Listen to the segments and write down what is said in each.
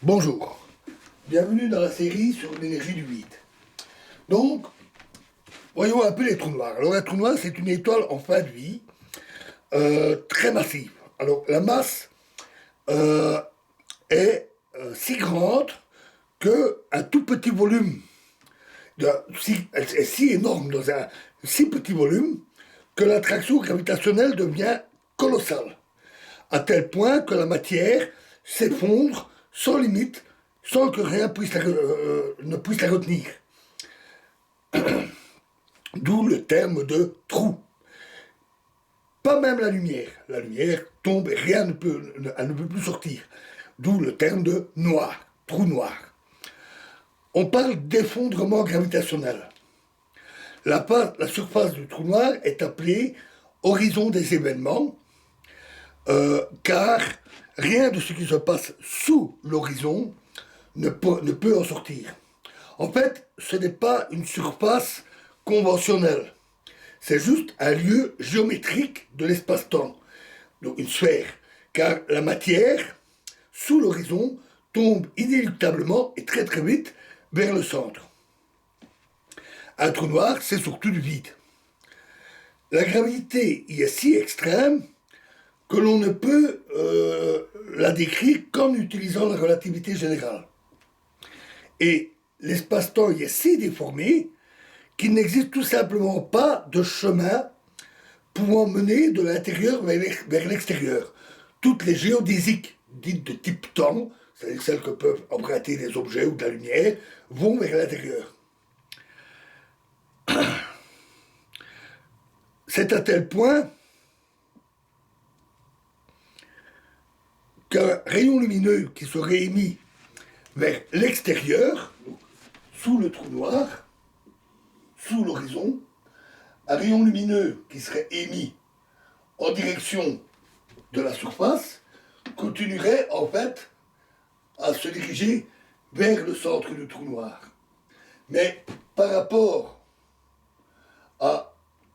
Bonjour, bienvenue dans la série sur l'énergie du vide. Donc, voyons un peu les trous noirs. Alors, un trou noir, c'est une étoile en fin de vie, très massive. Alors, la masse euh, est si grande qu'un tout petit volume, elle est si énorme dans un si petit volume, que l'attraction gravitationnelle devient colossale, à tel point que la matière s'effondre sans limite, sans que rien ne puisse la retenir. D'où le terme de trou. Pas même la lumière. La lumière tombe et elle ne peut plus sortir. D'où le terme de noir, trou noir. On parle d'effondrement gravitationnel. La surface du trou noir est appelée horizon des événements, car rien de ce qui se passe sous l'horizon ne peut en sortir. En fait, ce n'est pas une surface conventionnelle. C'est juste un lieu géométrique de l'espace-temps, donc une sphère, car la matière, sous l'horizon, tombe inéluctablement et très très vite vers le centre. Un trou noir, c'est surtout du vide. La gravité y est si extrême que l'on ne peut la décrire qu'en utilisant la relativité générale. Et l'espace-temps y est si déformé qu'il n'existe tout simplement pas de chemin pouvant mener de l'intérieur vers l'extérieur. Toutes les géodésiques dites de type temps, c'est-à-dire celles que peuvent emprunter des objets ou de la lumière, vont vers l'intérieur. C'est à tel point qu'un rayon lumineux qui serait émis vers l'extérieur, sous le trou noir, sous l'horizon, un rayon lumineux qui serait émis en direction de la surface, continuerait en fait à se diriger vers le centre du trou noir. Mais par rapport à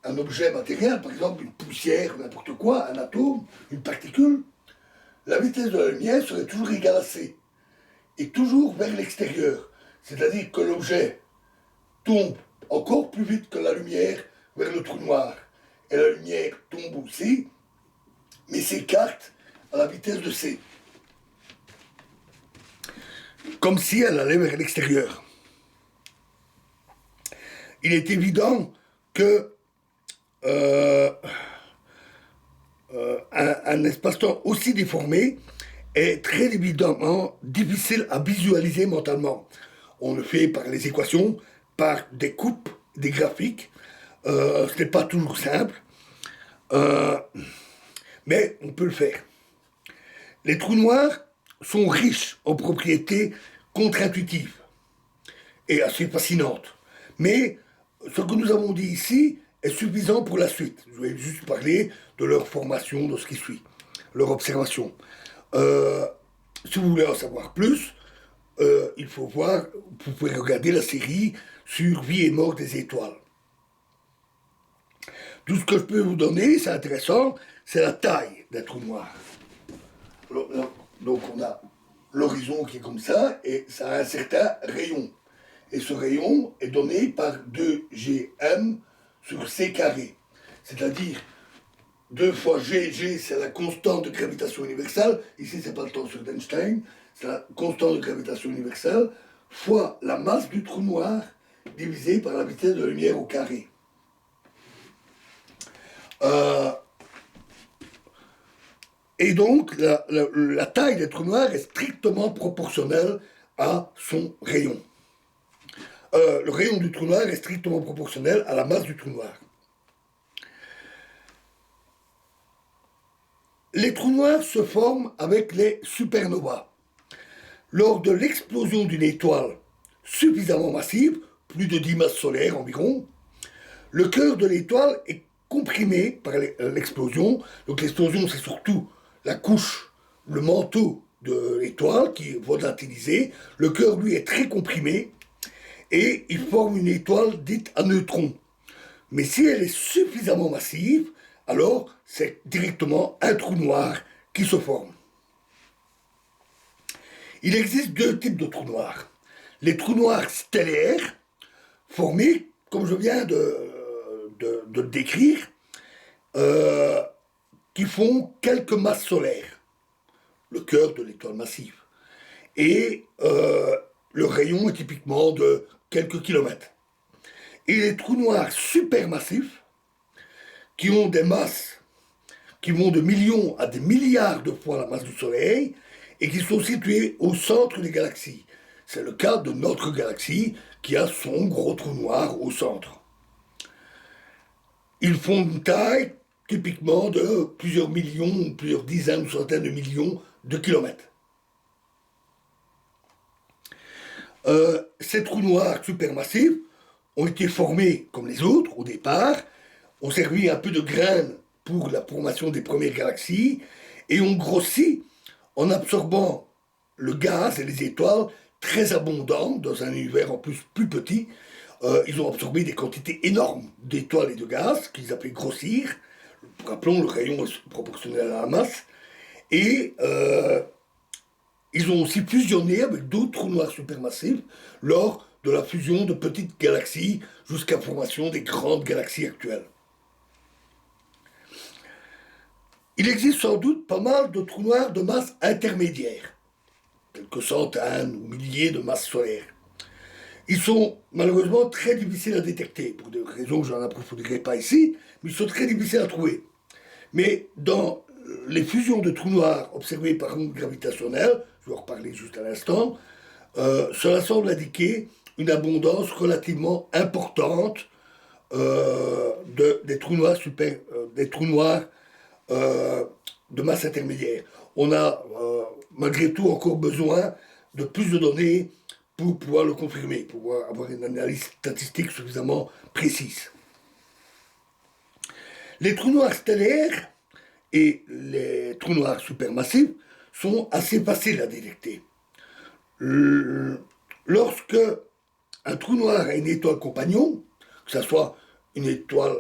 un objet matériel, par exemple une poussière, n'importe quoi, un atome, une particule, la vitesse de la lumière serait toujours égale à c, et toujours vers l'extérieur. C'est-à-dire que l'objet tombe encore plus vite que la lumière vers le trou noir. Et la lumière tombe aussi, mais s'écarte à la vitesse de c. Comme si elle allait vers l'extérieur. Il est évident que un espace-temps aussi déformé est très évidemment difficile à visualiser mentalement. On le fait par les équations, par des coupes, des graphiques. Ce n'est pas toujours simple, euh, mais on peut le faire. Les trous noirs sont riches en propriétés contre-intuitives et assez fascinantes. Mais ce que nous avons dit ici est suffisant pour la suite. Je vais juste parler de leur formation, de ce qui suit, leur observation. Euh, Si vous voulez en savoir plus, il faut voir, vous pouvez regarder la série sur Vie et mort des étoiles. Tout ce que je peux vous donner, c'est intéressant, c'est la taille d'un trou noir. Donc on a l'horizon qui est comme ça, et ça a un certain rayon. Et ce rayon est donné par 2gm sur c carré. C'est-à-dire 2 fois g, c'est la constante de gravitation universelle. Ici, c'est pas le tenseur d'Einstein, c'est la constante de gravitation universelle, fois la masse du trou noir divisé par la vitesse de la lumière au carré. Euh, et donc, la taille des trous noirs est strictement proportionnelle à son rayon. Le rayon du trou noir est strictement proportionnel à la masse du trou noir. Les trous noirs se forment avec les supernovas. Lors de l'explosion d'une étoile suffisamment massive, plus de 10 masses solaires environ, le cœur de l'étoile est comprimé par l'explosion. Donc l'explosion, c'est surtout la couche, le manteau de l'étoile qui est volatilisé. Le cœur, lui, est très comprimé et il forme une étoile dite à neutrons. Mais si elle est suffisamment massive, alors c'est directement un trou noir qui se forme. Il existe deux types de trous noirs. Les trous noirs stellaires, formés, comme je viens de le décrire, euh, qui font quelques masses solaires, le cœur de l'étoile massive. Et le rayon est typiquement de quelques kilomètres. Et les trous noirs supermassifs, qui ont des masses qui vont de millions à des milliards de fois la masse du Soleil, et qui sont situés au centre des galaxies. C'est le cas de notre galaxie, qui a son gros trou noir au centre. Ils font une taille typiquement de plusieurs millions, plusieurs dizaines ou centaines de millions de kilomètres. Ces trous noirs supermassifs ont été formés comme les autres au départ, ont servi un peu de graines pour la formation des premières galaxies et ont grossi en absorbant le gaz et les étoiles très abondants dans un univers en plus petit. Ils ont absorbé des quantités énormes d'étoiles et de gaz qu'ils appelaient grossir. Rappelons, le rayon est proportionnel à la masse. Et ils ont aussi fusionné avec d'autres trous noirs supermassifs lors de la fusion de petites galaxies jusqu'à la formation des grandes galaxies actuelles. Il existe sans doute pas mal de trous noirs de masse intermédiaire, quelques centaines ou milliers de masses solaires. Ils sont malheureusement très difficiles à détecter, pour des raisons que je n'en approfondirai pas ici, mais ils sont très difficiles à trouver. Mais dans les fusions de trous noirs observées par ondes gravitationnelles, je vais en reparler juste à l'instant, cela semble indiquer une abondance relativement importante des trous noirs de masse intermédiaire. On a malgré tout encore besoin de plus de données pour pouvoir le confirmer, pour pouvoir avoir une analyse statistique suffisamment précise. Les trous noirs stellaires et les trous noirs supermassifs sont assez faciles à détecter. Lorsque un trou noir a une étoile compagnon, que ce soit une étoile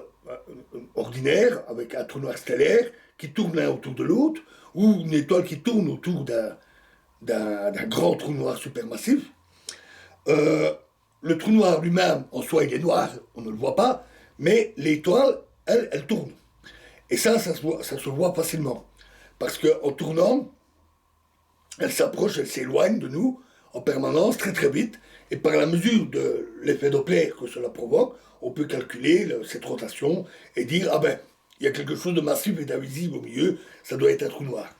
ordinaire avec un trou noir stellaire qui tourne l'un autour de l'autre, ou une étoile qui tourne autour d'un grand trou noir supermassif, le trou noir lui-même, en soi, il est noir, on ne le voit pas, mais l'étoile, elle tourne. Et ça se voit facilement. Parce qu'en tournant, elle s'approche, elle s'éloigne de nous en permanence, très très vite, et par la mesure de l'effet Doppler que cela provoque, on peut calculer cette rotation et dire, ah ben, il y a quelque chose de massif et d'invisible au milieu, ça doit être un trou noir.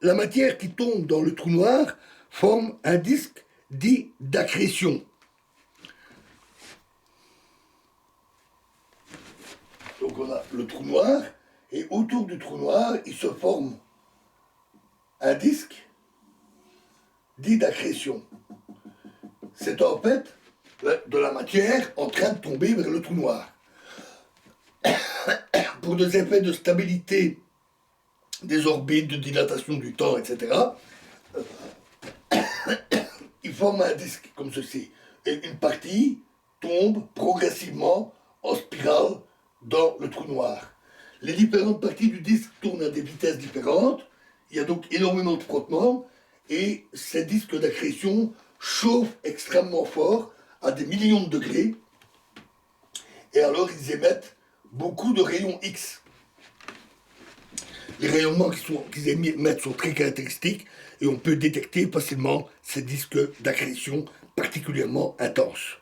La matière qui tombe dans le trou noir forme un disque dit d'accrétion. Donc on a le trou noir, et autour du trou noir, il se forme un disque dit d'accrétion. C'est en fait de la matière en train de tomber vers le trou noir. Pour des effets de stabilité des orbites, de dilatation du temps, etc., il forme un disque comme ceci. Et une partie tombe progressivement en spirale dans le trou noir. Les différentes parties du disque tournent à des vitesses différentes. Il y a donc énormément de frottement. Et ces disques d'accrétion chauffent extrêmement fort à des millions de degrés. Et alors ils émettent beaucoup de rayons X. Les rayonnements qu'ils émettent sont très caractéristiques et on peut détecter facilement ces disques d'accrétion particulièrement intenses.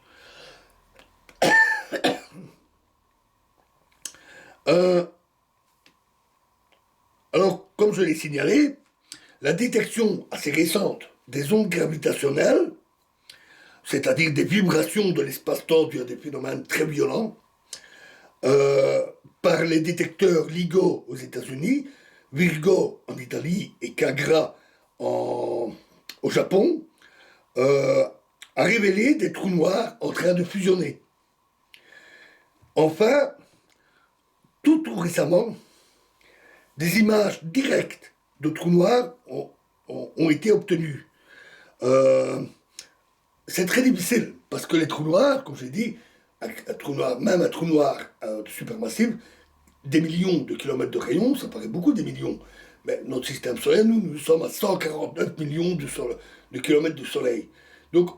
Alors, comme je l'ai signalé, la détection assez récente des ondes gravitationnelles, c'est-à-dire des vibrations de l'espace-temps dues à des phénomènes très violents, par les détecteurs LIGO aux États-Unis, Virgo en Italie et Kagra au Japon, a révélé des trous noirs en train de fusionner. Enfin, tout récemment, des images directes de trous noirs ont été obtenues. C'est très difficile, parce que les trous noirs, comme j'ai dit, un trou noir, même un trou noir supermassif, des millions de kilomètres de rayon, ça paraît beaucoup des millions, mais notre système solaire, nous sommes à 149 millions de kilomètres de soleil. Donc,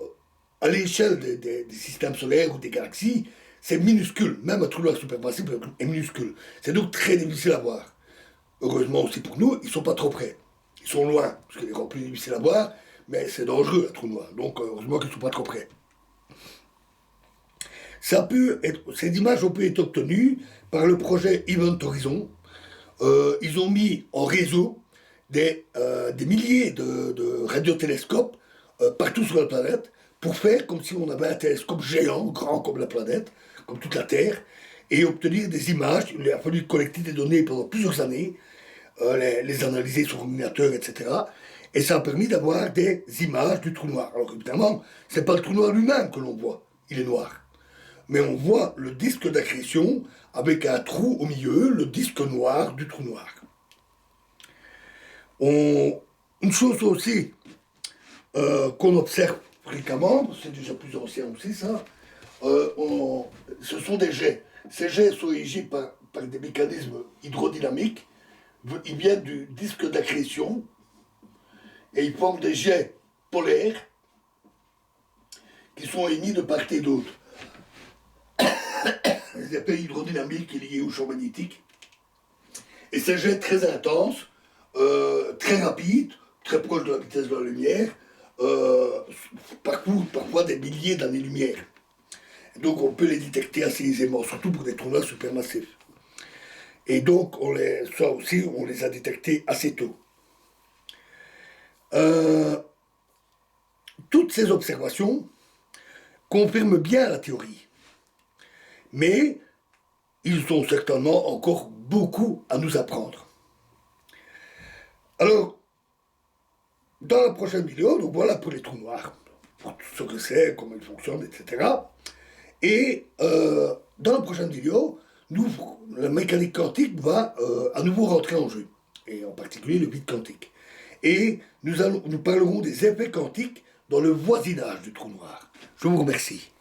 à l'échelle des systèmes solaires ou des galaxies, c'est minuscule. Même un trou noir supermassif est minuscule. C'est donc très difficile à voir. Heureusement aussi pour nous, ils ne sont pas trop près. Ils sont loin, parce qu'il est encore plus difficile à voir, mais c'est dangereux un trou noir. Donc, heureusement qu'ils ne sont pas trop près. Ces images ont pu être obtenues par le projet Event Horizon. Ils ont mis en réseau des milliers de radiotélescopes partout sur la planète pour faire comme si on avait un télescope géant, grand comme la planète, comme toute la Terre, et obtenir des images. Il a fallu collecter des données pendant plusieurs années, les analyser sur ordinateur, etc. Et ça a permis d'avoir des images du trou noir. Alors évidemment, c'est pas le trou noir lui-même que l'on voit, il est noir. Mais on voit le disque d'accrétion avec un trou au milieu, le disque noir du trou noir. Une chose aussi qu'on observe fréquemment, c'est déjà plus ancien aussi ça, ce sont des jets. Ces jets sont régis par des mécanismes hydrodynamiques. Ils viennent du disque d'accrétion et ils forment des jets polaires qui sont émis de part et d'autre. Les effets hydrodynamiques liés au champ magnétique. Et ces jets très intenses, très rapides, très proches de la vitesse de la lumière, parcourent parfois des milliers d'années-lumière. Donc on peut les détecter assez aisément, surtout pour des trous noirs supermassifs. Et donc ça aussi, on les a détectés assez tôt. Toutes ces observations confirment bien la théorie. Mais ils ont certainement encore beaucoup à nous apprendre. Alors, dans la prochaine vidéo, donc voilà pour les trous noirs, pour ce que c'est, comment ils fonctionnent, etc. Et dans la prochaine vidéo, la mécanique quantique va à nouveau rentrer en jeu, et en particulier le vide quantique. Et nous parlerons des effets quantiques dans le voisinage du trou noir. Je vous remercie.